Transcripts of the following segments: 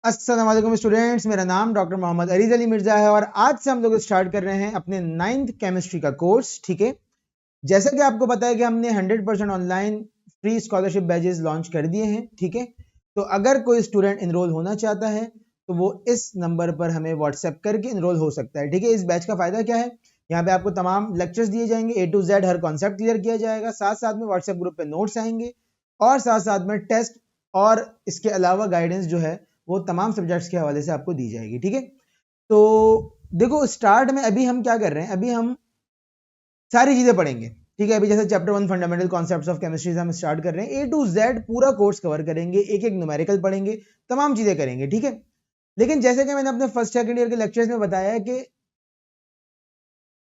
अस्सलाम वालेकुम स्टूडेंट्स, मेरा नाम डॉक्टर मोहम्मद अरीज अली मिर्जा है और आज से हम लोग स्टार्ट कर रहे हैं अपने 9th केमिस्ट्री का कोर्स। ठीक है, जैसा कि आपको पता है कि हमने 100% online free scholarship batches launch कर दिए हैं। ठीक है, तो अगर कोई स्टूडेंट इनरोल होना चाहता है तो वो इस नंबर पर हमें व्हाट्सएप करके इनरोल हो सकता है। ठीक है, इस बैच का फायदा क्या है, यहाँ पे आपको तमाम लेक्चर्स दिए जाएंगे, A to Z her concept clear किया जाएगा, साथ साथ में व्हाट्सएप ग्रुप पे नोट्स आएंगे और साथ साथ में टेस्ट और इसके अलावा गाइडेंस जो है वो तमाम सब्जेक्ट्स के हवाले से आपको दी जाएगी। ठीक है, तो देखो स्टार्ट में अभी हम क्या कर रहे हैं, अभी हम सारी चीजें पढ़ेंगे। ठीक है, अभी जैसे chapter 1 fundamental concepts of chemistry से हम स्टार्ट कर रहे हैं, A to Z पूरा कोर्स कवर करेंगे, एक एक न्यूमेरिकल पढ़ेंगे, तमाम चीजें करेंगे। ठीक है, लेकिन जैसे कि मैंने अपने फर्स्ट सेकंड ईयर के लेक्चर्स में बताया है कि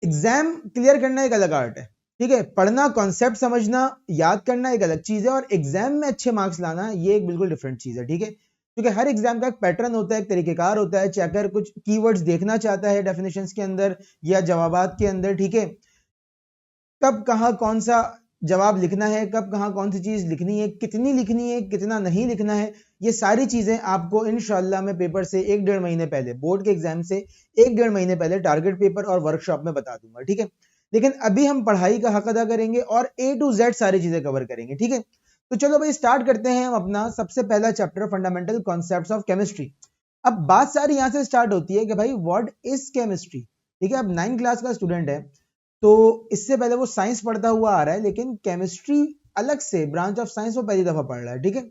एग्जाम क्लियर करना एक अलग आर्ट है। ठीक है, पढ़ना, कॉन्सेप्ट समझना, याद करना एक अलग चीज है और एग्जाम में अच्छे मार्क्स लाना ये एक बिल्कुल डिफरेंट चीज है। ठीक है, क्योंकि हर एग्जाम का एक पैटर्न होता है, एक तरीकेकार होता है। चेकर कुछ कीवर्ड्स देखना चाहता है डेफिनेशंस के अंदर या जवाबात के अंदर। ठीक है, कब कहाँ कौन सा जवाब लिखना है, कब कहाँ कौन सी चीज लिखनी है, कितनी लिखनी है, कितना नहीं लिखना है, ये सारी चीजें आपको इंशाल्लाह मैं पेपर से 1-1.5 महीने पहले, बोर्ड के एग्जाम से 1-1.5 महीने पहले टारगेट पेपर और वर्कशॉप में बता दूंगा। ठीक है, लेकिन अभी हम पढ़ाई का हक अदा करेंगे और A to Z सारी चीजें कवर करेंगे। ठीक है, तो चलो भाई स्टार्ट करते हैं हम अपना सबसे पहला chapter fundamental concepts of chemistry. अब बात सारी यहां से स्टार्ट होती है कि भाई व्हाट इज केमिस्ट्री। ठीक है, अब 9th क्लास का स्टूडेंट है तो इससे पहले वो साइंस पढ़ता हुआ आ रहा है, लेकिन केमिस्ट्री अलग से ब्रांच ऑफ साइंस वो पहली दफा पढ़ रहा है। ठीक है,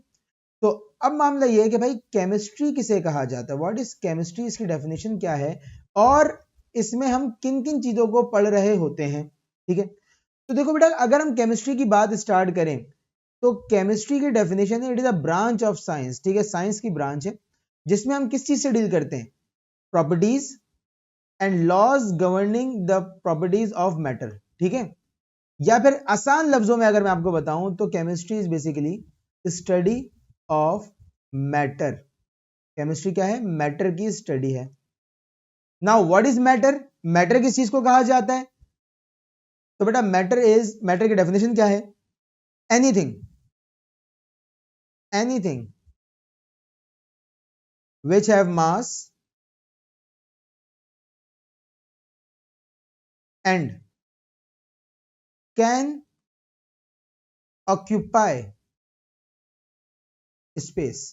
तो अब मामला ये है कि भाई केमिस्ट्री किसे कहा जाता है, व्हाट इज केमिस्ट्री, इसकी डेफिनेशन क्या है और इसमें हम किन किन चीजों को पढ़ रहे होते हैं। ठीक है, तो देखो बेटा, अगर हम केमिस्ट्री की बात स्टार्ट करें तो केमिस्ट्री की डेफिनेशन है, it is a branch of science. ठीक है, साइंस की ब्रांच है जिसमें हम किस चीज से डील करते हैं, properties and laws governing the properties of matter. ठीक है, या फिर आसान लफ्जों में अगर मैं आपको बताऊं तो chemistry is basically study of matter. Chemistry क्या है, मैटर की स्टडी है। Now what is matter, matter किस चीज को कहा जाता है, तो बेटा मैटर की डेफिनेशन क्या है, anything, anything which have mass and can occupy space।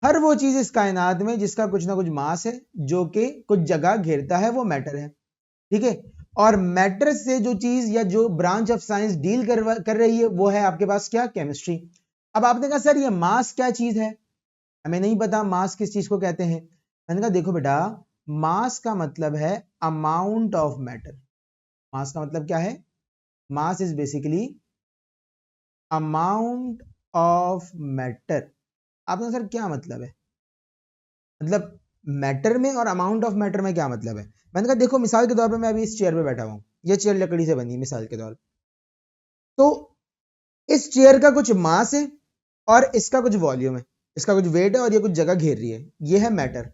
हर वो चीज इस कायनात में जिसका कुछ ना कुछ मास है, जो कि कुछ जगह घेरता है, वो मैटर है। ठीक है, और मैटर से जो चीज या जो ब्रांच ऑफ साइंस डील कर रही है वो है आपके पास क्या, केमिस्ट्री। अब आपने कहा सर ये मास क्या चीज है, हमें नहीं पता मास किस चीज को कहते हैं। मैंने कहा देखो बेटा, मास का मतलब है अमाउंट ऑफ मैटर। मास का मतलब क्या है, mass is basically amount of matter. आपने सर क्या मतलब है, मतलब मैटर में और अमाउंट ऑफ मैटर में क्या मतलब है। मैंने कहा देखो, मिसाल के तौर पे मैं अभी इस चेयर पे बैठा हूं, ये चेयर लकड़ी से बनी है मिसाल के तौर पे, तो इस चेयर का कुछ मास है और इसका कुछ वॉल्यूम है, इसका कुछ वेट है और ये कुछ जगह घेर रही है, ये है मैटर।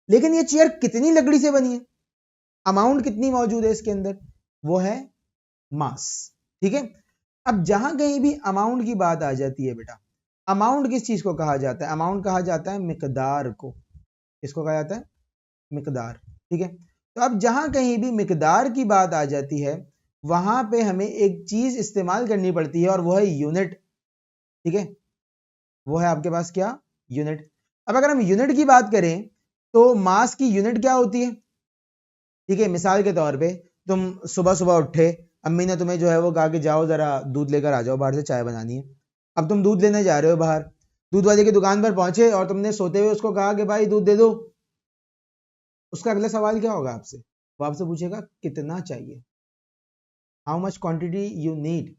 लेकिन ये चेयर कितनी लकड़ी से बनी है, अमाउंट कितनी मौजूद है इसके अंदर, वो है मास। ठीक है, अब जहां कहीं भी अमाउंट की बात आ जाती है बेटा, अमाउंट किस चीज को कहा जाता है, अमाउंट कहा जाता है मिकदार को। किसको कहा जाता है, मिकदार। ठीक है, तो अब जहां कहीं भी मिकदार की बात आ जाती है वहां पे हमें एक चीज इस्तेमाल करनी पड़ती है और वो है यूनिट। ठीक है, वो है आपके पास क्या, यूनिट। अब अगर हम यूनिट की बात करें तो मास की यूनिट क्या होती है। ठीक है, मिसाल के तौर पे तुम सुबह सुबह उठे, अम्मी ने तुम्हें जो है वो कहा कि जाओ जरा दूध लेकर आ जाओ, बाहर से चाय बनानी है। अब तुम दूध लेने जा रहे हो बाहर, दूध वाले की दुकान पर पहुंचे और तुमने सोते हुए उसको कहा कि भाई दूध दे दो। उसका अगला सवाल क्या होगा आपसे, वो आपसे पूछेगा कितना चाहिए, how much quantity you need,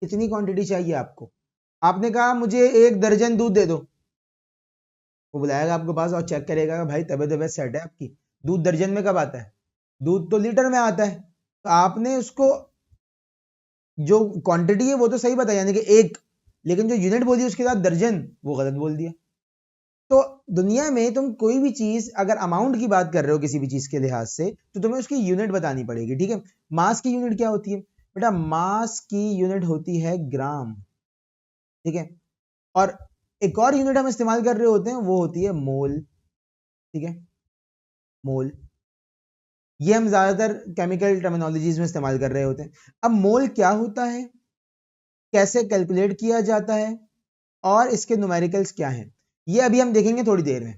कितनी क्वांटिटी चाहिए आपको। आपने कहा मुझे 1 दर्जन दूध दे दो, वो बुलाएगा आपके पास और चेक करेगा कि भाई तबीयत तबीयत सेट है आपकी, दूध दर्जन में कब आता है, दूध तो लीटर में आता है। तो आपने उसको जो क्वांटिटी है वो तो सही बताया, यानी कि 1, लेकिन जो यूनिट बोली उसके साथ दर्जन, वो गलत बोल दिया। तो दुनिया में तुम कोई भी चीज अगर अमाउंट की बात कर रहे हो किसी भी चीज के लिहाज से, तो तुम्हें उसकी यूनिट बतानी पड़ेगी। ठीक है, मास की यूनिट क्या होती है बेटा, मास की यूनिट होती है ग्राम। ठीक है, और एक और यूनिट हम इस्तेमाल कर रहे होते हैं, वो होती है मोल। ठीक है, मोल, ये हम ज्यादातर केमिकल टर्मिनोलॉजीज में इस्तेमाल कर रहे होते हैं। अब मोल क्या होता है, कैसे कैलकुलेट किया जाता है, और इसके न्यूमेरिकल्स क्या हैं, ये अभी हम देखेंगे थोड़ी देर में।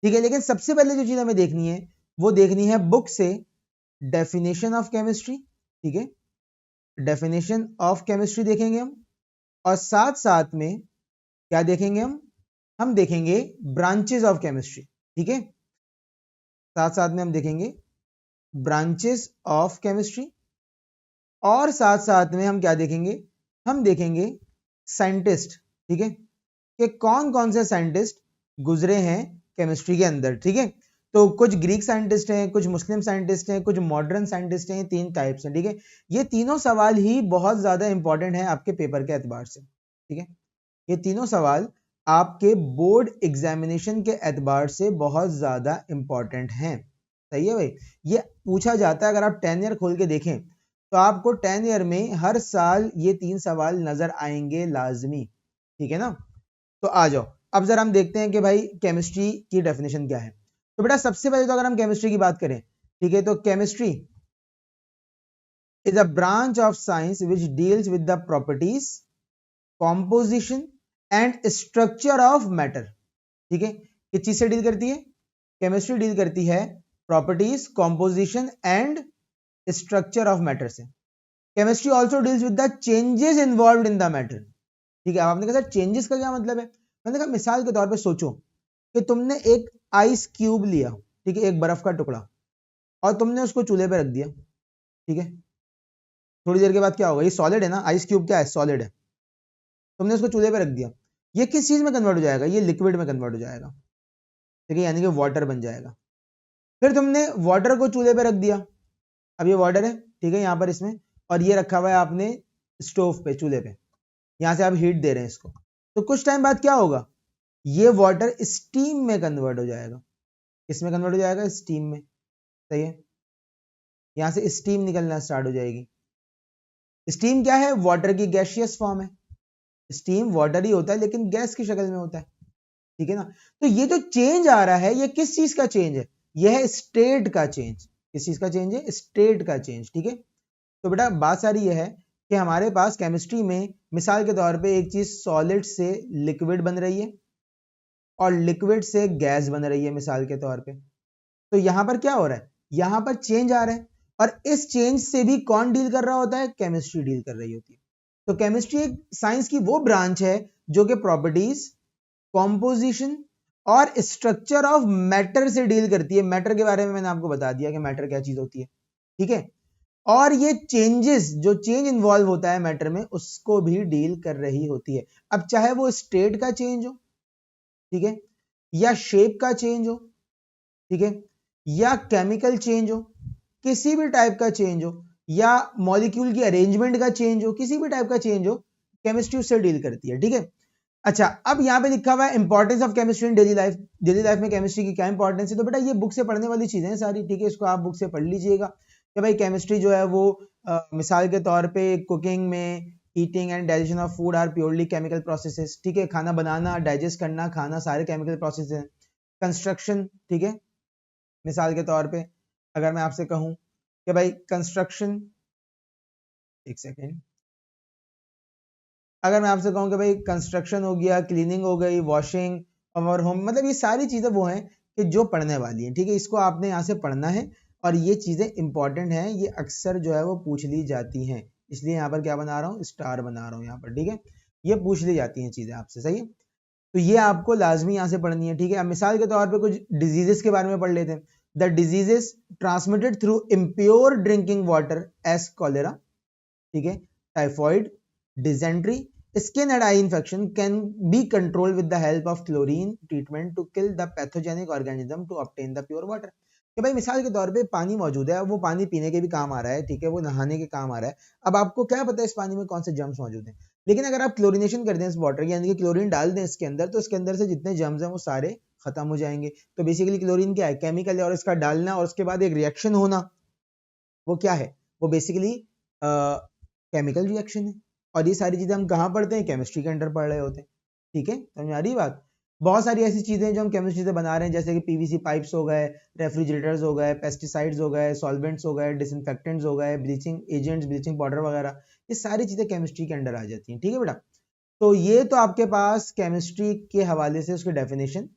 ठीक है, लेकिन सबसे पहले जो चीज हमें देखनी है वो देखनी है बुक से डेफिनेशन ऑफ केमिस्ट्री। ठीक है, डेफिनेशन ऑफ केमिस्ट्री देखेंगे हम, और साथ साथ में क्या देखेंगे हम देखेंगे ब्रांचेस ऑफ केमिस्ट्री। ठीक है, साथ साथ में हम देखेंगे ब्रांचेस ऑफ केमिस्ट्री, और साथ साथ में हम क्या देखेंगे, हम देखेंगे साइंटिस्ट। ठीक है, कि कौन कौन से साइंटिस्ट गुजरे हैं केमिस्ट्री के अंदर। ठीक है, तो कुछ ग्रीक साइंटिस्ट हैं, कुछ मुस्लिम साइंटिस्ट हैं, कुछ मॉडर्न साइंटिस्ट हैं, तीन टाइप्स हैं। ठीक है, ये तीनों सवाल ही बहुत ज्यादा इंपॉर्टेंट है आपके पेपर के एतबार से। ठीक है, ये तीनों सवाल आपके बोर्ड एग्जामिनेशन के एतबार से बहुत ज्यादा इंपॉर्टेंट हैं। सही है भाई, ये पूछा जाता है। अगर आप 10 ईयर खोल के देखें तो आपको 10 ईयर में हर साल ये 3 सवाल नजर आएंगे लाजमी। ठीक है ना, तो आ जाओ अब जरा हम देखते हैं कि भाई केमिस्ट्री की डेफिनेशन क्या है। तो बेटा सबसे पहले तो अगर हम केमिस्ट्री की बात करें, ठीक है, तो chemistry is a branch of science which deals with the properties, composition and structure of matter. ठीक है, किस चीज से डील करती है, केमिस्ट्री डील करती है properties, composition and structure of matter से। Chemistry also deals with the changes involve in the matter. ठीक है, अब आपने कहा सर चेंजेस का क्या मतलब है, मैंने कहा मिसाल के तौर पे सोचो कि तुमने एक आइस क्यूब लिया, ठीक है, एक बर्फ का टुकड़ा, और तुमने उसको चूल्हे पे रख दिया। ठीक है, थोड़ी देर के बाद क्या होगा, ये सॉलिड है ना, आइस क्यूब क्या है, सॉलिड है, तुमने उसको चूल्हे पे रख दिया, ये किस चीज में कन्वर्ट हो जाएगा, ये लिक्विड में कन्वर्ट हो जाएगा। ठीक है, यानी कि वाटर बन जाएगा। फिर तुमने वाटर को चूल्हे पे रख दिया, अब ये वाटर है, ठीक है, यहां पर इसमें, और ये रखा हुआ है आपने स्टोव पे, चूल्हे पे, यहां से आप हीट दे रहे हैं इसको। तो कुछ टाइम बाद क्या होगा, ये वाटर स्टीम में कन्वर्ट हो जाएगा। किसमें कन्वर्ट हो जाएगा, स्टीम में। सही है, यहां से स्टीम निकलना स्टार्ट हो जाएगी। स्टीम क्या है, वाटर की गैसियस फॉर्म है। स्टीम वाटर ही होता है लेकिन गैस की शक्ल में होता है। ठीक है ना, तो ये जो चेंज आ रहा है ये किस चीज का चेंज है, यह है स्टेट का चेंज। किस चीज का चेंज है, स्टेट का चेंज। ठीक है, तो बेटा बात सारी ये है कि हमारे पास केमिस्ट्री में मिसाल के तौर पे एक चीज सॉलिड से लिक्विड बन रही है और लिक्विड से गैस बन रही है मिसाल के तौर पे। तो यहां पर क्या हो रहा है, यहां पर चेंज आ रहा है, और इस चेंज से भी कौन डील कर रहा होता है, केमिस्ट्री डील कर रही होती है। तो केमिस्ट्री एक साइंस की वो ब्रांच है जो कि प्रॉपर्टीज, कॉम्पोजिशन और स्ट्रक्चर ऑफ मैटर से डील करती है। मैटर के बारे में मैंने आपको बता दिया कि मैटर क्या चीज होती है। ठीक है, और ये चेंजेस, जो चेंज इन्वॉल्व होता है मैटर में, उसको भी डील कर रही होती है। अब चाहे वो स्टेट का चेंज हो, ठीक है, या शेप का चेंज हो, ठीक है, या केमिकल चेंज हो, किसी भी टाइप का चेंज हो, या मॉलिक्यूल की अरेंजमेंट का चेंज हो, किसी भी टाइप का चेंज हो, केमिस्ट्री उससे डील करती है। ठीक है, अच्छा अब यहां पे लिखा हुआ है importance of chemistry in daily life. Daily life में केमिस्ट्री की क्या इंपॉर्टेंस है, तो बेटा ये बुक से पढ़ने वाली चीजें हैं सारी। ठीक है, इसको आप बुक से पढ़ लीजिएगा कि भाई केमिस्ट्री जो है वो मिसाल के तौर पे कुकिंग में, eating and digestion of food are purely chemical processes. ठीक है, खाना बनाना, डाइजेस्ट करना, खाना, सारे केमिकल प्रोसेस हैं। कंस्ट्रक्शन, ठीक है, मिसाल के तौर पे अगर मैं आपसे कहूं कि भाई कंस्ट्रक्शन, एक सेकेंड, अगर मैं आपसे कहूं कि भाई कंस्ट्रक्शन हो गया, क्लीनिंग हो गई, वॉशिंग और होम, मतलब ये सारी चीजें वो हैं कि जो पढ़ने वाली हैं। ठीक है, इसको आपने यहाँ से पढ़ना है, और ये चीजें इंपॉर्टेंट हैं, ये अक्सर जो है वो पूछ ली जाती हैं, इसलिए यहाँ पर क्या बना रहा हूँ, स्टार बना रहा हूँ यहाँ पर। ठीक है, ये पूछ ली जाती हैं चीजें आपसे। सही है, तो ये आपको लाजमी यहाँ से पढ़नी है। ठीक है, अब मिसाल के तौर पर कुछ डिजीजेस के बारे में पढ़ लेते हैं। The diseases transmitted through impure drinking water as cholera, ठीक है, typhoid, dysentery, skin and eye infection can be controlled with the help of chlorine treatment to kill the pathogenic organism to obtain the pure water। कि भाई मिसाल के तौर पे पानी मौजूद है, वो पानी पीने के भी काम आ रहा है, ठीक है, वो नहाने के काम आ रहा है। अब आपको क्या पता है इस पानी में कौन से जर्म्स मौजूद हैं, लेकिन अगर आप क्लोरिनेशन कर दें इस वाटर की, यानी कि क्लोरीन डाल दें इसके अंदर, तो इसके अंदर से जितने जर्म्स हैं वो सारे खत्म हो जाएंगे। तो बेसिकली क्लोरीन क्या है, केमिकल है, और इसका डालना और उसके बाद एक रिएक्शन होना, वो क्या है, वो बेसिकली केमिकल रिएक्शन है। और ये सारी चीजें हम कहाँ पढ़ते हैं, केमिस्ट्री के अंडर पढ़ रहे होते हैं। ठीक है, समझ में आ रही है बात। बहुत सारी ऐसी चीजें जो हम केमिस्ट्री से बना रहे हैं, जैसे कि पीवीसी पाइप्स हो गए, रेफ्रिजरेटर्स हो गए, पेस्टिसाइड्स हो गए, सॉल्वेंट्स हो गए, डिसइंफेक्टेंट्स हो गए, ब्लीचिंग एजेंट्स, ब्लीचिंग पाउडर वगैरह, ये सारी चीजें केमिस्ट्री के अंडर आ जाती हैं। ठीक है बेटा, तो ये तो आपके पास केमिस्ट्री के हवाले से उसकी डेफिनेशन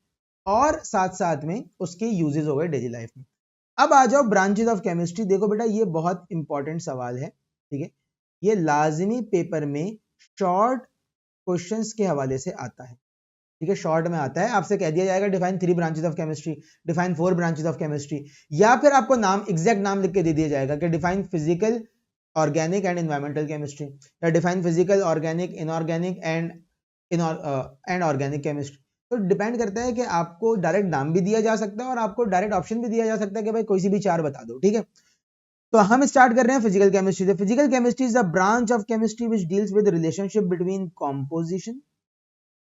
और साथ साथ में उसके यूजेस हो गए डेली लाइफ में। अब आ जाओ ब्रांचेस ऑफ केमिस्ट्री। देखो बेटा, ये बहुत इंपॉर्टेंट सवाल है। ठीक है, ये लाजमी पेपर में शॉर्ट क्वेश्चंस के हवाले से आता है। ठीक है, शॉर्ट में आता है, आपसे कह दिया जाएगा define 3 branches of chemistry, define 4 branches of chemistry, या फिर आपको नाम, एग्जैक्ट नाम लिख के दे दिया जाएगा कि define physical, organic and environmental chemistry, या define physical, organic, inorganic and organic chemistry. तो डिपेंड करता है कि आपको डायरेक्ट नाम भी दिया जा सकता है और आपको डायरेक्ट ऑप्शन भी दिया जा सकता है कि भाई कोई सी भी 4 बता दो। ठीक है, तो हम स्टार्ट कर रहे हैं फिजिकल केमिस्ट्री से। Physical chemistry is a branch of chemistry which deals with relationship between composition,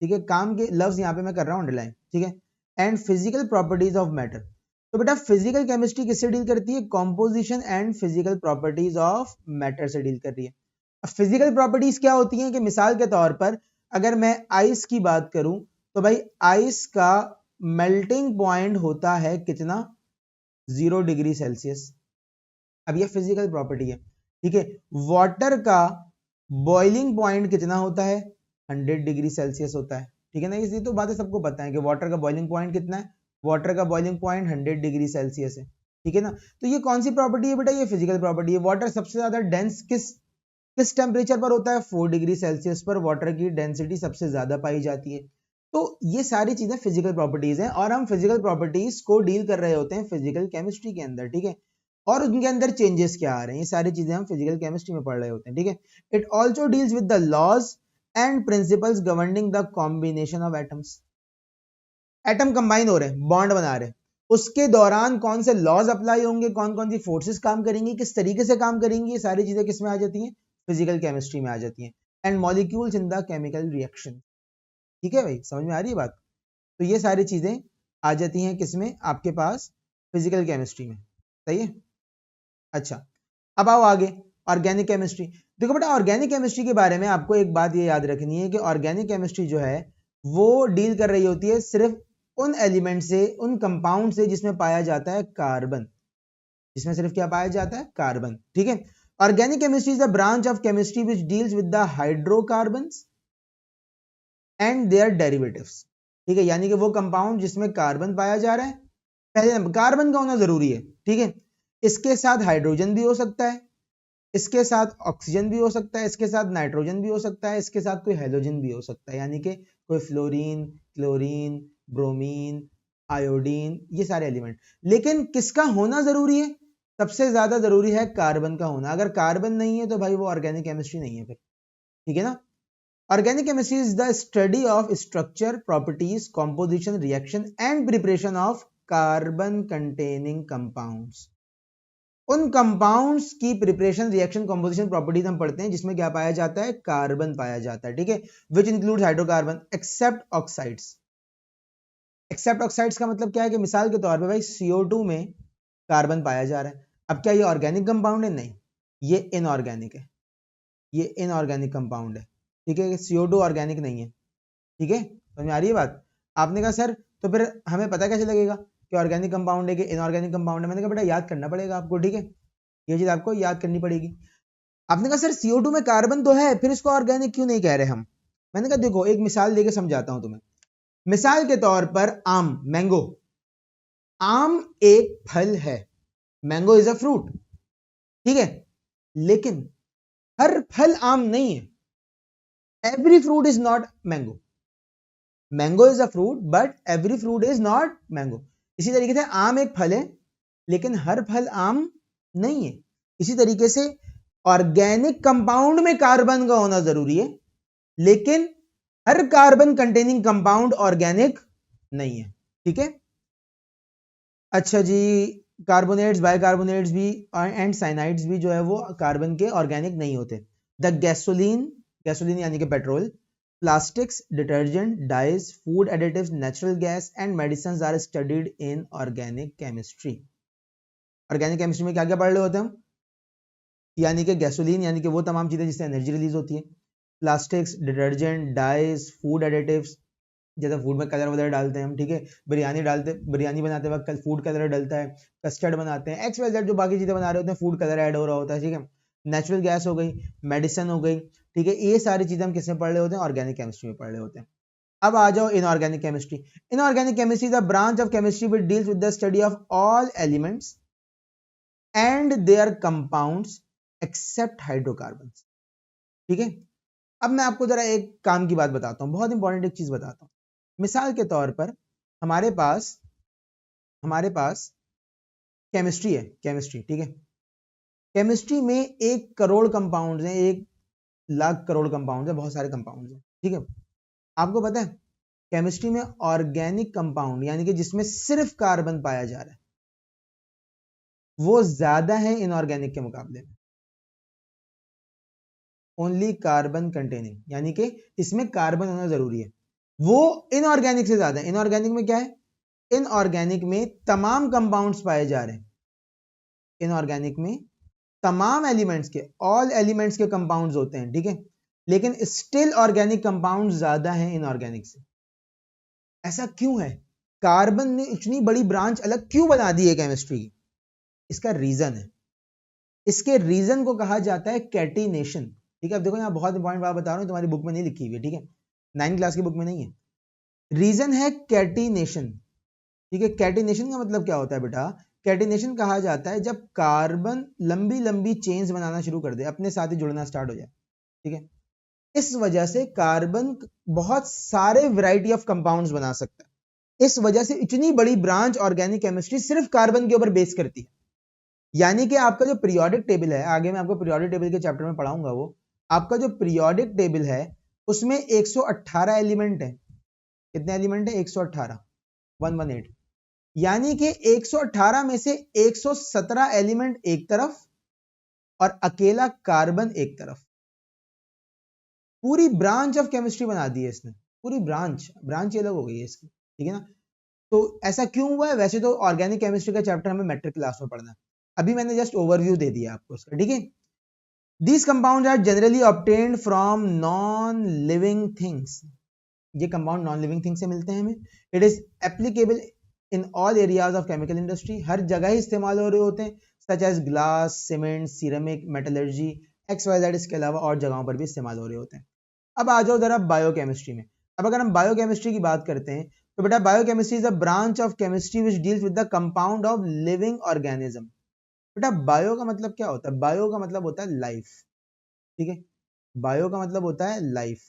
ठीक है, काम के लफ्ज यहां पे मैं कर रहा हूं अंडरलाइन, ठीक है, and physical properties of matter. तो बेटा फिजिकल केमिस्ट्री किससे डील करती है? Composition and physical properties of matter से डील कर रही है। फिजिकल प्रॉपर्टीज क्या होती हैं कि मिसाल के तौर पर अगर मैं आइस की बात करूं तो भाई आइस का मेल्टिंग पॉइंट होता है कितना? 0 डिग्री सेल्सियस। अब ये फिजिकल प्रॉपर्टी है। ठीक है, वाटर का बॉइलिंग पॉइंट कितना होता है? 100 डिग्री सेल्सियस होता है। ठीक है ना, ये तो बातें सबको पता है कि वाटर का बॉइलिंग पॉइंट कितना है। वाटर का बॉइलिंग पॉइंट 100 डिग्री सेल्सियस है। ठीक है ना, तो ये कौन सी प्रॉपर्टी है बेटा? ये फिजिकल प्रॉपर्टी है। वाटर सबसे ज्यादा डेंस किस टेम्परेचर पर होता है? 4 डिग्री सेल्सियस पर वाटर की डेंसिटी सबसे ज्यादा पाई जाती है। तो ये सारी चीजें फिजिकल प्रॉपर्टीज हैं और हम फिजिकल प्रॉपर्टीज को डील कर रहे होते हैं फिजिकल केमिस्ट्री के अंदर। ठीक है, और उनके अंदर चेंजेस क्या आ रहे हैं, ये सारी चीजें हम फिजिकल केमिस्ट्री में पढ़ रहे होते हैं। ठीक है, it also deals with the laws and principles governing the combination of atoms. Atom combine हो रहे हैं, बॉन्ड बना रहे हैं, उसके दौरान कौन से लॉज अप्लाई होंगे, कौन कौन सी फोर्सेस काम करेंगी, किस तरीके से काम करेंगी, ये सारी चीजें किस में आ जाती हैं? फिजिकल केमिस्ट्री में आ जाती हैं। And molecules in the chemical reaction. ठीक है भाई, समझ में आ रही है बात? तो ये सारी चीजें आ जाती हैं किसमें? आपके पास फिजिकल केमिस्ट्री में। सही है, अच्छा अब आओ आगे, ऑर्गेनिक केमिस्ट्री। देखो बेटा, ऑर्गेनिक केमिस्ट्री के बारे में आपको एक बात ये याद रखनी है कि ऑर्गेनिक केमिस्ट्री जो है वो डील कर रही होती है सिर्फ उन एलिमेंट से, उन कंपाउंड से जिसमें पाया जाता है कार्बन, जिसमें सिर्फ क्या पाया जाता है? कार्बन। ठीक है, organic chemistry is the branch of chemistry which deals with the hydrocarbons and their derivatives. ठीक है, यानी कि वो कंपाउंड जिसमें कार्बन पाया जा रहा है, पहले नंबर कार्बन का होना जरूरी है। ठीक है, इसके साथ हाइड्रोजन भी हो सकता है, इसके साथ ऑक्सीजन भी हो सकता है, इसके साथ नाइट्रोजन भी हो सकता है, इसके साथ कोई हेलोजन भी हो सकता है, यानी कि कोई फ्लोरीन, क्लोरीन, ब्रोमीन, आयोडीन, ये सारे एलिमेंट। लेकिन किसका होना जरूरी है? सबसे ज्यादा जरूरी है कार्बन का होना। अगर कार्बन नहीं है तो भाई वो ऑर्गेनिक केमिस्ट्री नहीं है फिर। ठीक है ना, organic chemistry is the study of structure, properties, composition, reaction and preparation of carbon containing compounds. उन कंपाउंड्स की प्रिपरेशन, रिएक्शन, कंपोजिशन, प्रॉपर्टीज हम पढ़ते हैं जिसमें क्या पाया जाता है? कार्बन पाया जाता है। ठीक है, which includes hydrocarbon except oxides. Except oxides का मतलब क्या है कि मिसाल के तौर पे भाई CO2 में कार्बन पाया जा रहा है। अब क्या ये ऑर्गेनिक कंपाउंड है? नहीं, ये इनऑर्गेनिक है, ये इनऑर्गेनिक कंपाउंड है। ठीक है, CO2 ऑर्गेनिक नहीं है। ठीक है, समझ में आ रही है बात? आपने कहा सर तो फिर हमें पता कैसे लगेगा कि ऑर्गेनिक कंपाउंड है कि इनऑर्गेनिक कंपाउंड है? मैंने कहा बेटा याद करना पड़ेगा आपको। ठीक है, ये चीज आपको याद करनी पड़ेगी। आपने कहा सर CO2 में कार्बन तो है, फिर इसको ऑर्गेनिक क्यों नहीं कह रहे हम? मैंने कहा देखो एक मिसाल देके समझाता हूं तुम्हें। मिसाल के तौर पर आम, मैंगो। आम एक फल है, मैंगो इज अ फ्रूट। ठीक है, लेकिन हर फल आम नहीं है। Every fruit is not mango. Mango is a fruit but every fruit is not mango. इसी तरीके से आम एक फल है लेकिन हर फल आम नहीं है। इसी तरीके से ऑर्गेनिक कंपाउंड में कार्बन का होना जरूरी है लेकिन हर कार्बन कंटेनिंग कंपाउंड ऑर्गेनिक नहीं है। ठीक है, अच्छा जी, कार्बोनेट्स, बाइकार्बोनेट्स भी एंड साइनाइड्स भी जो है वो कार्बन के ऑर्गेनिक नहीं होते। द गैसोलीन, गैसोलीन यानी कि petrol, plastics, detergent, dyes, food additives, natural gas and medicines are studied in organic chemistry. Organic chemistry में क्या क्या पढ़ रहे होते हैं हम? यानी कि गैसोलीन यानी कि वो तमाम चीजें जिससे एनर्जी रिलीज होती है, plastics, detergent, dyes, food additives, जैसे फूड में कलर वगैरह डालते हैं हम, ठीक है, बिरयानी बनाते वक्त फूड कलर डलता है, कस्टर्ड बनाते हैं, एक्स वाई जेड जो बाकी चीजें बना रहे होते हैं फूड कलर ऐड हो रहा होता है, ठीक है। नेचुरल गैस हो गई, मेडिसिन हो गई, ठीक है, ये सारी चीजें हम किसमें पढ़ रहे होते हैं, ऑर्गेनिक केमिस्ट्री में पढ़ रहे होते हैं। अब आ जाओ inorganic chemistry. Inorganic chemistry the branch of chemistry which deals with the study of all elements and their compounds except hydrocarbons, ठीक है। अब मैं आपको जरा एक काम की बात बताता हूँ, बहुत इंपॉर्टेंट एक चीज बताता हूँ। मिसाल के तौर पर हमारे पास केमिस्ट्री है, केमिस्ट्री, ठीक है। केमिस्ट्री में 1 करोड़ कंपाउंड्स हैं, 1 लाख करोड़ कंपाउंड्स हैं, बहुत सारे कंपाउंड्स हैं, ठीक है। आपको पता है केमिस्ट्री में ऑर्गेनिक कंपाउंड यानी कि जिसमें सिर्फ कार्बन पाया जा रहा है वो ज्यादा है इनऑर्गेनिक के मुकाबले में। ओनली कार्बन कंटेनिंग यानी कि इसमें कार्बन होना जरूरी है, वो इनऑर्गेनिक से ज्यादा है। इनऑर्गेनिक में क्या है, इनऑर्गेनिक में तमाम कंपाउंड्स पाए जा रहे हैं, इनऑर्गेनिक में तमाम एलिमेंट्स के, ऑल एलिमेंट्स के कंपाउंड्स होते हैं, ठीक है, लेकिन स्टिल ऑर्गेनिक कंपाउंड ज्यादा है इनऑर्गेनिक से। ऐसा क्यों है, कार्बन ने इतनी बड़ी ब्रांच अलग क्यों बना दी है केमिस्ट्री की? इसका रीजन है, इसके रीजन को कहा जाता है कैटिनेशन, ठीक है। अब देखो यहाँ बहुत इंपॉर्टेंट बात बता रहा हूँ, तुम्हारी बुक में नहीं लिखी हुई है, ठीक है, 9th क्लास की बुक में नहीं है। रीजन है कैटिनेशन, ठीक है। कैटिनेशन का मतलब क्या होता है बेटा, कैटिनेशन कहा जाता है जब कार्बन लंबी लंबी चेन्स बनाना शुरू कर दे, अपने साथ ही जुड़ना स्टार्ट हो जाए, ठीक है। इस वजह से कार्बन बहुत सारे वैरायटी ऑफ कंपाउंड्स बना सकता है, इस वजह से इतनी बड़ी ब्रांच ऑर्गेनिक केमिस्ट्री सिर्फ कार्बन के ऊपर बेस करती है। यानी कि आपका जो पीरियोडिक टेबल है, आगे मैं आपको पीरियोडिक टेबल के चैप्टर में पढ़ाऊंगा, वो आपका जो पीरियोडिक टेबल है उसमें 118 एलिमेंट है। कितने एलिमेंट है, 118, 118। यानी कि 118 में से 117 एलिमेंट एक तरफ और अकेला कार्बन एक तरफ। पूरी ब्रांच ऑफ केमिस्ट्री बना दी है इसने, पूरी ब्रांच अलग हो गई है इसकी, ठीक है ना। तो ऐसा क्यों हुआ है? वैसे तो ऑर्गेनिक केमिस्ट्री का चैप्टर हमें मैट्रिक क्लास में पढ़ना है, अभी मैंने जस्ट ओवरव्यू दे दिया आपको उसका, ठीक है। These compounds are generally obtained from non-living things. ये कंपाउंड नॉन लिविंग थिंग से मिलते हैं हमें। It is applicable in all areas of chemical industry, हर जगह ही इस्तेमाल हो रहे होते हैं, such as glass, cement, ceramic, metallurgy, XYZ, इसके अलावा और जगहों पर भी इस्तेमाल हो रहे होते हैं। अब आ जाओ जरा बायोकेमिस्ट्री में। अब अगर हम बायोकेमिस्ट्री की बात करते हैं तो बेटा biochemistry is a branch of chemistry which deals with the compound of living organism. बेटा बायो का मतलब क्या होता है, बायो का मतलब होता है लाइफ, ठीक है। बायो का मतलब होता है लाइफ,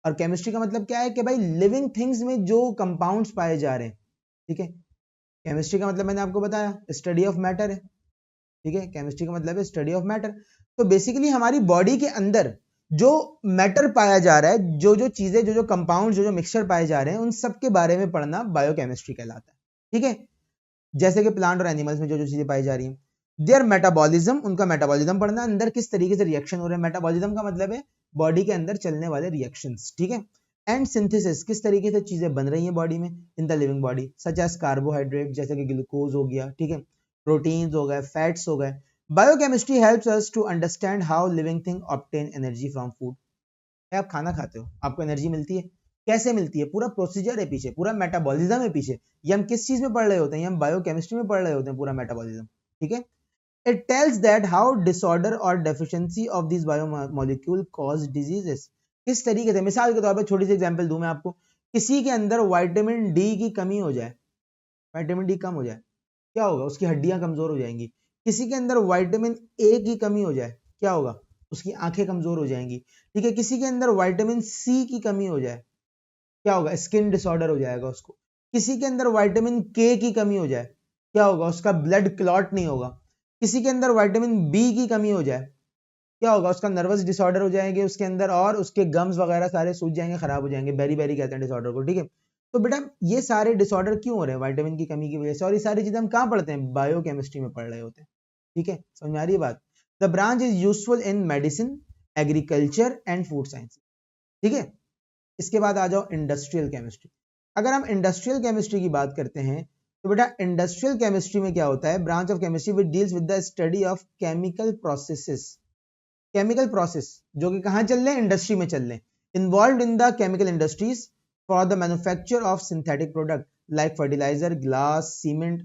और केमिस्ट्री का मतलब क्या है कि भाई लिविंग थिंग्स में जो कंपाउंड्स पाए जा रहे हैं, ठीक है। केमिस्ट्री का मतलब मैंने आपको बताया स्टडी ऑफ मैटर है, ठीक है। केमिस्ट्री का मतलब है स्टडी ऑफ मैटर। तो बेसिकली हमारी बॉडी के अंदर जो मैटर पाया जा रहा है, जो जो चीजें, जो जो कंपाउंड, जो जो मिक्सचर पाए जा रहे हैं, उन सब के बारे में पढ़ना बायोकेमिस्ट्री कहलाता है, ठीक है। जैसे कि प्लांट और एनिमल्स में जो जो चीजें पाई जा रही हैं, देयर मेटाबॉलिज्म, उनका मेटाबॉलिज्म पढ़ना, अंदर किस तरीके से रिएक्शन हो रहे हैं। मेटाबॉलिज्म का मतलब है बॉडी के अंदर चलने वाले रिएक्शंस, ठीक है। एंड सिंथेसिस, किस तरीके से चीजें बन रही हैं बॉडी में, in the living body, such as carbohydrate, जैसे कि ग्लूकोज हो गया, ठीक है, प्रोटीन्स हो गए, फैट्स हो गए। Biochemistry helps us to understand how living thing obtain energy from food. आप खाना खाते हो, आपको एनर्जी मिलती है, कैसे मिलती है, पूरा प्रोसीजर है पीछे, पूरा मेटाबॉलिज्म है पीछे। ये हम किस चीज में पढ़ रहे होते हैं, ये हम बायोकेमिस्ट्री में पढ़ रहे होते हैं, पूरा मेटाबॉलिज्म, ठीक है। It tells that how disorder or deficiency of these biomolecule cause diseases. किस तरीके से, मिसाल के तौर पर छोटी सी एग्जांपल दूं मैं आपको, किसी के अंदर विटामिन डी की कमी हो जाए, विटामिन डी कम हो जाए, क्या होगा, उसकी हड्डियां कमजोर हो जाएंगी। किसी के अंदर विटामिन ए की कमी हो जाए, क्या होगा, उसकी आंखें कमजोर हो जाएंगी, ठीक है। किसी के अंदर विटामिन सी की कमी हो जाए, क्या होगा, स्किन डिसऑर्डर हो जाएगा उसको। किसी के अंदर विटामिन के की कमी हो जाए, क्या होगा, उसका ब्लड क्लॉट नहीं होगा। किसी के अंदर विटामिन बी की कमी हो जाए, क्या होगा, उसका नर्वस डिसऑर्डर हो जाएंगे उसके अंदर, और उसके गम्स वगैरह सारे सूज जाएंगे, खराब हो जाएंगे, बेरी बेरी कहते हैं डिसऑर्डर को, ठीक है। तो बेटा ये सारे डिसऑर्डर क्यों हो रहे हैं, विटामिन की कमी की वजह से, और ये सारी चीजें हम कहाँ पढ़ते हैं, बायोकेमिस्ट्री में पढ़ रहे होते हैं, ठीक है। समझ में आ रही है बात। The branch is useful in medicine, agriculture and food science, ठीक है। इसके बाद आ जाओ इंडस्ट्रियल केमिस्ट्री। अगर हम इंडस्ट्रियल केमिस्ट्री की बात करते हैं तो बेटा इंडस्ट्रियल केमिस्ट्री में क्या होता है, branch of chemistry which deals with the study of chemical processes. Chemical process जो कि कहां चल रहे हैं, इंडस्ट्री में चल रहे हैं, involve in the chemical industries for the manufacture of synthetic product like fertiliser, glass, cement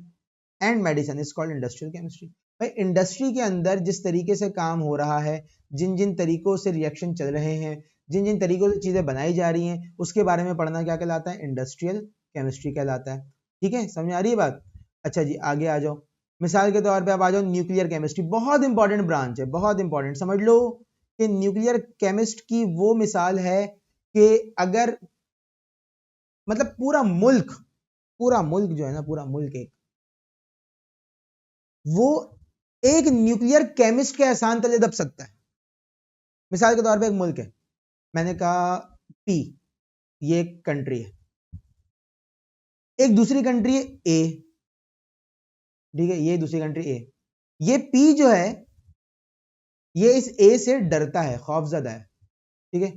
and medicine is called industrial chemistry. भाई इंडस्ट्री के अंदर जिस तरीके से काम हो रहा है, जिन जिन तरीकों से रिएक्शन चल रहे हैं, जिन जिन तरीकों से चीजें बनाई जा रही हैं, उसके बारे में पढ़ना क्या कहलाता है? इंडस्ट्रियल केमिस्ट्री कहलाता है। ठीक है, समझ आ रही है बात? अच्छा जी, आगे आ जाओ। मिसाल के तौर पे आप आ जाओ न्यूक्लियर केमिस्ट्री, बहुत इंपॉर्टेंट ब्रांच है, बहुत इंपॉर्टेंट। समझ लो कि न्यूक्लियर केमिस्ट की वो मिसाल है कि अगर मतलब पूरा मुल्क जो है ना, पूरा मुल्क एक वो एक न्यूक्लियर केमिस्ट के एहसान तले दब सकता है। मिसाल के तौर पे एक मुल्क है, मैंने कहा पी, ये एक कंट्री है, एक दूसरी कंट्री है ए, ठीक है, ये दूसरी कंट्री ए। ये पी जो है ये इस ए से डरता है, खौफजदा है, ठीक है,